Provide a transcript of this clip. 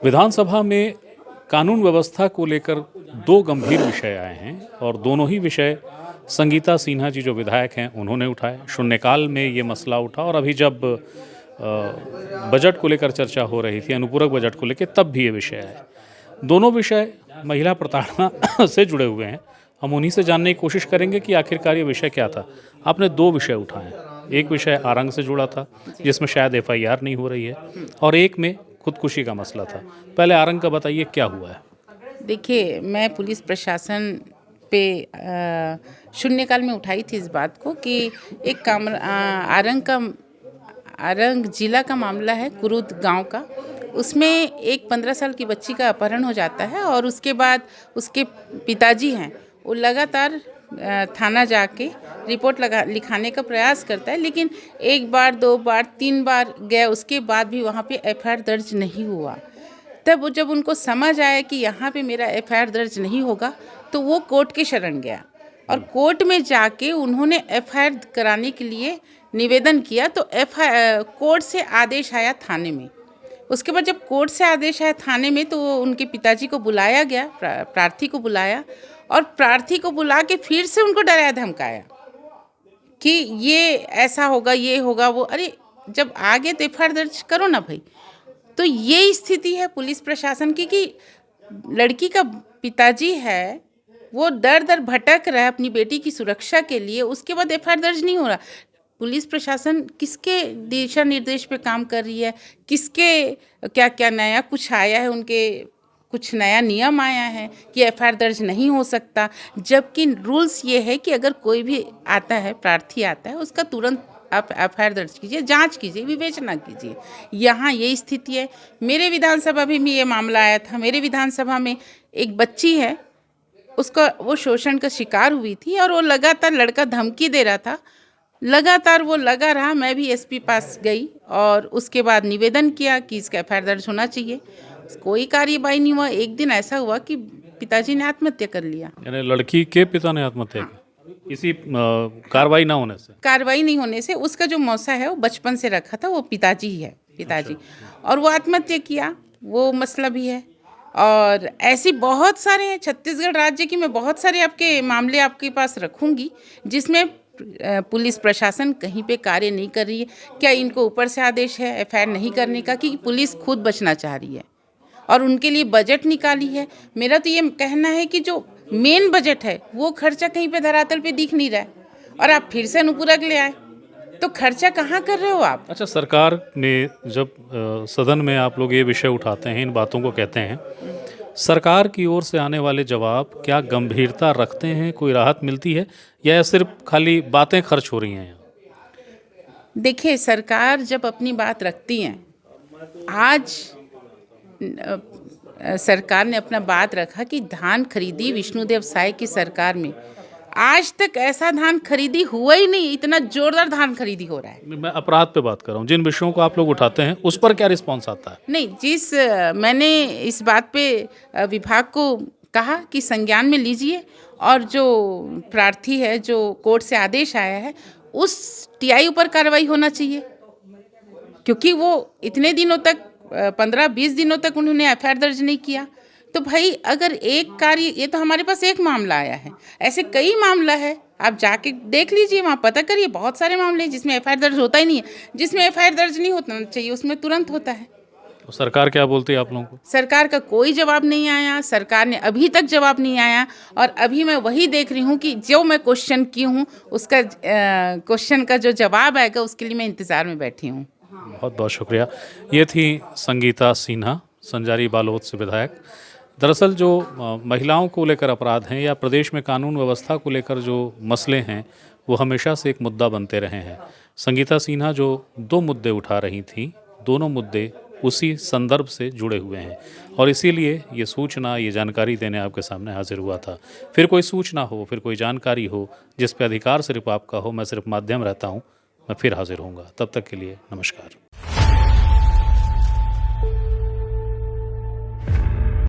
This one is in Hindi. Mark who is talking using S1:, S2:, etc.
S1: विधानसभा में कानून व्यवस्था को लेकर दो गंभीर विषय आए हैं और दोनों ही विषय संगीता सिन्हा जी जो विधायक हैं उन्होंने उठाए। शून्यकाल में ये मसला उठा और अभी जब बजट को लेकर चर्चा हो रही थी, अनुपूरक बजट को लेकर, तब भी ये विषय आए। दोनों विषय महिला प्रताड़ना से जुड़े हुए हैं। हम उन्हीं से जानने की कोशिश करेंगे कि आखिरकार ये विषय क्या था। आपने दो विषय उठाए, एक विषय आरंग से जुड़ा था जिसमें शायद एफआईआर नहीं हो रही है और एक में खुदकुशी का मसला था। पहले आरंग का बताइए, क्या हुआ है?
S2: देखिए, मैं पुलिस प्रशासन पे शून्यकाल में उठाई थी इस बात को कि एक आरंग जिला का मामला है, कुरुद गांव का। उसमें एक 15 साल की बच्ची का अपहरण हो जाता है और उसके बाद उसके पिताजी हैं वो लगातार थाना जाके रिपोर्ट लिखाने का प्रयास करता है, लेकिन एक बार, दो बार, 3 बार गया, उसके बाद भी वहाँ पे एफआईआर दर्ज नहीं हुआ। तब जब उनको समझ आया कि यहाँ पे मेरा एफआईआर दर्ज नहीं होगा तो वो कोर्ट के शरण गया और कोर्ट में जाके उन्होंने एफआईआर कराने के लिए निवेदन किया। तो कोर्ट से आदेश आया थाने में। उसके बाद जब कोर्ट से आदेश आया थाने में तो उनके पिताजी को बुलाया गया, प्रार्थी को बुलाया और प्रार्थी को बुला के फिर से उनको डराया धमकाया कि ये ऐसा होगा, ये होगा, वो। अरे जब आ गए तो एफआईआर दर्ज करो ना भाई। तो ये स्थिति है पुलिस प्रशासन की कि लड़की का पिताजी है वो दर दर भटक रहा है अपनी बेटी की सुरक्षा के लिए, उसके बाद एफआईआर दर्ज नहीं हो रहा। पुलिस प्रशासन किसके दिशा निर्देश पे काम कर रही है, किसके क्या क्या नया कुछ आया है, उनके कुछ नया नियम आया है कि एफआईआर दर्ज नहीं हो सकता, जबकि रूल्स ये है कि अगर कोई भी आता है, प्रार्थी आता है, उसका तुरंत आप एफआईआर दर्ज कीजिए, जांच कीजिए, विवेचना कीजिए। यहाँ ये स्थिति है। मेरे विधानसभा में भी ये मामला आया था। मेरे विधानसभा में एक बच्ची है, उसका वो शोषण का शिकार हुई थी और वो लगातार लड़का धमकी दे रहा था, लगातार वो लगा रहा। मैं भी एसपी पास गई और उसके बाद निवेदन किया कि इसका एफआईआर दर्ज होना चाहिए। कोई कार्यवाही नहीं हुआ। एक दिन ऐसा हुआ कि पिताजी ने आत्महत्या कर लिया।
S1: यानी लड़की के पिता ने आत्महत्या की इसी कार्रवाई ना होने से?
S2: कार्रवाई नहीं होने से। उसका जो मौसा है वो बचपन से रखा था, वो पिताजी ही है, पिताजी। और वो आत्महत्या किया, वो मसला भी है। और ऐसी बहुत सारे हैं छत्तीसगढ़ राज्य की। मैं बहुत सारे आपके मामले आपके पास रखूंगी जिसमें पुलिस प्रशासन कहीं पे कार्य नहीं कर रही है। क्या इनको ऊपर से आदेश है एफआईआर नहीं करने का कि पुलिस खुद बचना चाह रही है और उनके लिए बजट निकाली है? मेरा तो ये कहना है कि जो मेन बजट है वो खर्चा कहीं पे धरातल पे दिख नहीं रहा है और आप फिर से अनुपूरक ले आए, तो खर्चा कहाँ कर रहे हो आप?
S1: अच्छा, सरकार ने जब सदन में आप लोग ये विषय उठाते हैं, इन बातों को कहते हैं, सरकार की ओर से आने वाले जवाब क्या गंभीरता रखते हैं? कोई राहत मिलती है या सिर्फ खाली बातें खर्च हो रही हैं?
S2: देखिए, सरकार जब अपनी बात रखती है, आज सरकार ने अपना बात रखा कि धान खरीदी विष्णुदेव साय की सरकार में। आज तक ऐसा धान खरीदी हुआ ही नहीं, इतना जोरदार धान खरीदी हो रहा है।
S1: मैं अपराध पे बात कर रहा हूँ, जिन विषयों को आप लोग उठाते हैं उस पर क्या रिस्पॉन्स आता है?
S2: नहीं, मैंने इस बात पे विभाग को कहा कि संज्ञान में लीजिए और जो प्रार्थी है, जो कोर्ट से आदेश आया है, उस टीआई ऊपर कार्रवाई होना चाहिए, क्योंकि वो इतने दिनों तक 15-20 दिनों तक उन्होंने एफआईआर दर्ज नहीं किया। तो भाई अगर एक कार्य, ये तो हमारे पास एक मामला आया है, ऐसे कई मामला है, आप जाके देख लीजिए, वहाँ पता करिए। बहुत सारे मामले हैं जिसमें एफआईआर दर्ज होता ही नहीं है। जिसमें एफआईआर दर्ज नहीं होना चाहिए उसमें तुरंत होता है।
S1: तो सरकार क्या बोलती है आप लोगों को?
S2: सरकार का कोई जवाब नहीं आया। सरकार ने अभी तक जवाब नहीं आया और अभी मैं वही देख रही हूँ कि जो मैं क्वेश्चन की हूँ उसका क्वेश्चन का जो जवाब आएगा उसके लिए मैं इंतज़ार में बैठी हूँ।
S1: बहुत बहुत शुक्रिया। ये थी संगीता सिन्हा, संजारी बालोद से विधायक। दरअसल जो महिलाओं को लेकर अपराध हैं या प्रदेश में कानून व्यवस्था को लेकर जो मसले हैं वो हमेशा से एक मुद्दा बनते रहे हैं। संगीता सिन्हा जो दो मुद्दे उठा रही थी, दोनों मुद्दे उसी संदर्भ से जुड़े हुए हैं और इसीलिए ये सूचना, ये जानकारी देने आपके सामने हाजिर हुआ था। फिर कोई सूचना हो, फिर कोई जानकारी हो जिस पे अधिकार सिर्फ आपका हो, मैं सिर्फ माध्यम रहता हूँ, मैं फिर हाजिर होऊंगा। तब तक के लिए नमस्कार।